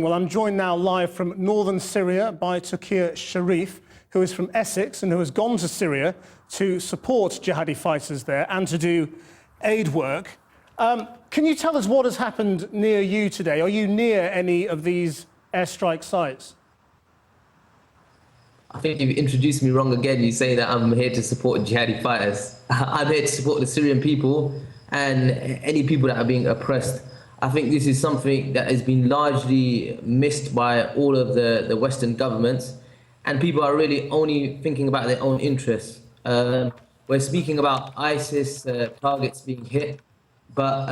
Well, I'm joined now live from northern Syria by Taqir Sharif, who is from Essex and who has gone to Syria to support jihadi fighters there and to do aid work. Can you tell us what has happened near you today? Are you near any of these airstrike sites? I think you've introduced me wrong again. You say that I'm here to support jihadi fighters. I'm here to support the Syrian people and any people that are being oppressed. I think this is something that has been largely missed by all of the Western governments, and people are really only thinking about their own interests. We're speaking about ISIS targets being hit, but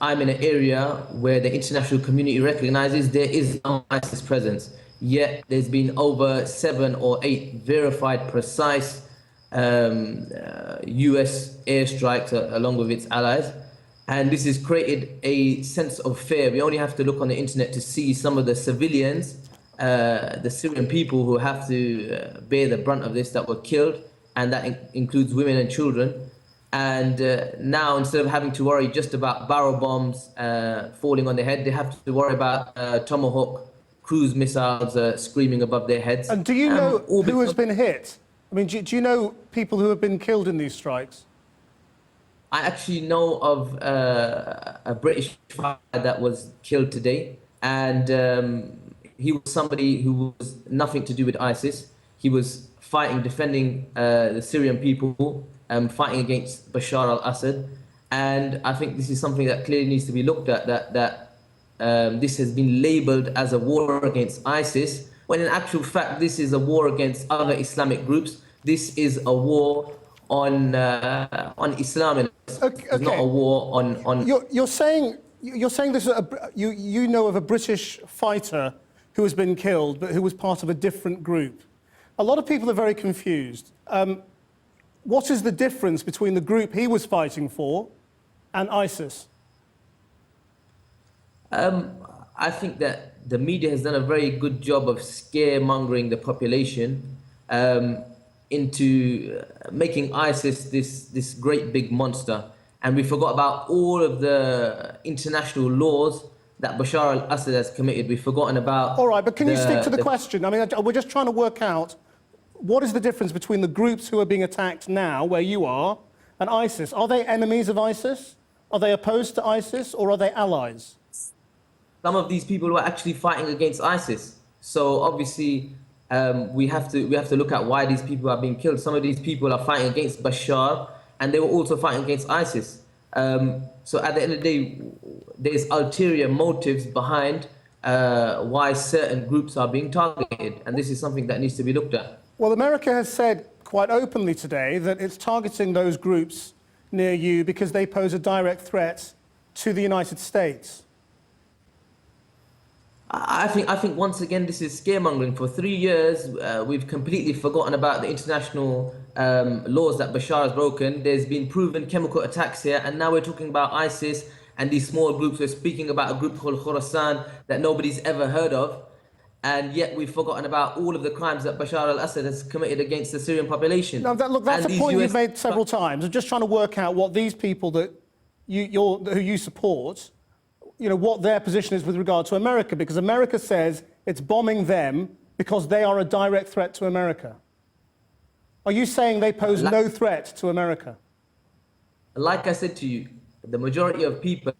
I'm in an area where the international community recognizes there is no ISIS presence. Yet there's been over 7 or 8 verified precise US airstrikes along with its allies. And this has created a sense of fear. We only have to look on the internet to see some of the civilians, the Syrian people who have to bear the brunt of this that were killed, and that includes women and children. And now, instead of having to worry just about barrel bombs falling on their head, they have to worry about Tomahawk cruise missiles screaming above their heads. And do you know who has been hit? I mean, do you know people who have been killed in these strikes? I actually know of a British fighter that was killed today, and he was somebody who was nothing to do with ISIS. He was fighting, defending the Syrian people, fighting against Bashar al-Assad. And I think this is something that clearly needs to be looked at, that this has been labeled as a war against ISIS, when in actual fact this is a war against other Islamic groups. This is a war on Islam. It's not a war on. You're saying this. You know of a British fighter who has been killed, but who was part of a different group. A lot of people are very confused. What is the difference between the group he was fighting for and ISIS? I think that the media has done a very good job of scaremongering the population into making ISIS this great big monster. And we forgot about all of the international laws that Bashar al-Assad has committed. We've forgotten about... All right, but can you stick to the question? I mean, we're just trying to work out what is the difference between the groups who are being attacked now, where you are, and ISIS. Are they enemies of ISIS? Are they opposed to ISIS, or are they allies? Some of these people were actually fighting against ISIS. So obviously, we have to look at why these people are being killed. Some of these people are fighting against Bashar, and they were also fighting against ISIS. So at the end of the day, there's ulterior motives behind why certain groups are being targeted, and this is something that needs to be looked at. Well, America has said quite openly today that it's targeting those groups near you because they pose a direct threat to the United States. I think once again this is scaremongering. For 3 years, we've completely forgotten about the international laws that Bashar has broken. There's been proven chemical attacks here, and now we're talking about ISIS and these small groups. We're speaking about a group called Khorasan that nobody's ever heard of, and yet we've forgotten about all of the crimes that Bashar al-Assad has committed against the Syrian population. Now, look, that's a point you've made several times. I'm just trying to work out what these people that who you support, what their position is with regard to America, because America says it's bombing them because they are a direct threat to America. Are you saying they pose no threat to America? Like I said to you, the majority of people,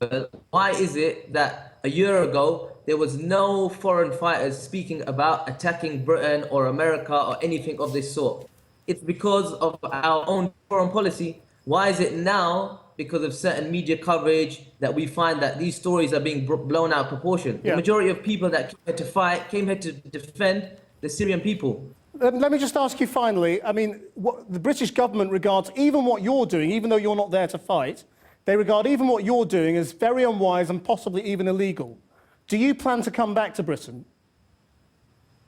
why is it that a year ago there was no foreign fighters speaking about attacking Britain or America or anything of this sort? It's because of our own foreign policy. Why is it now, because of certain media coverage, that we find that these stories are being blown out of proportion? The majority of people that came here to fight came here to defend the Syrian people. Let me just ask you finally, I mean, the British government regards even what you're doing, even though you're not there to fight, they regard even what you're doing as very unwise and possibly even illegal. Do you plan to come back to Britain?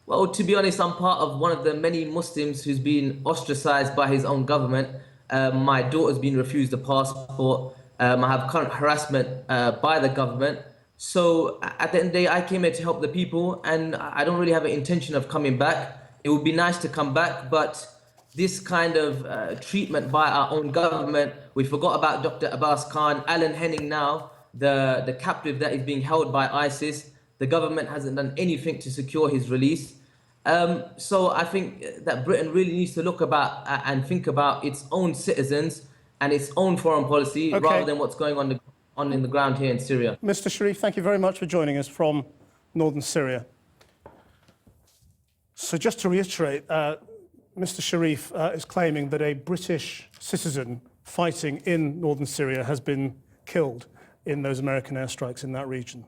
Well, to be honest, I'm part of one of the many Muslims who's been ostracized by his own government. My daughter's been refused a passport. I have current harassment by the government. So at the end of the day, I came here to help the people, and I don't really have an intention of coming back. It would be nice to come back, but this kind of treatment by our own government, we forgot about Dr. Abbas Khan, Alan Henning now, the captive that is being held by ISIS, The government hasn't done anything to secure his release. So I think that Britain really needs to look about and think about its own citizens and its own foreign policy rather than what's going on in the ground here in Syria. Mr. Sharif, thank you very much for joining us from northern Syria. So just to reiterate, Mr. Sharif is claiming that a British citizen fighting in northern Syria has been killed in those American airstrikes in that region.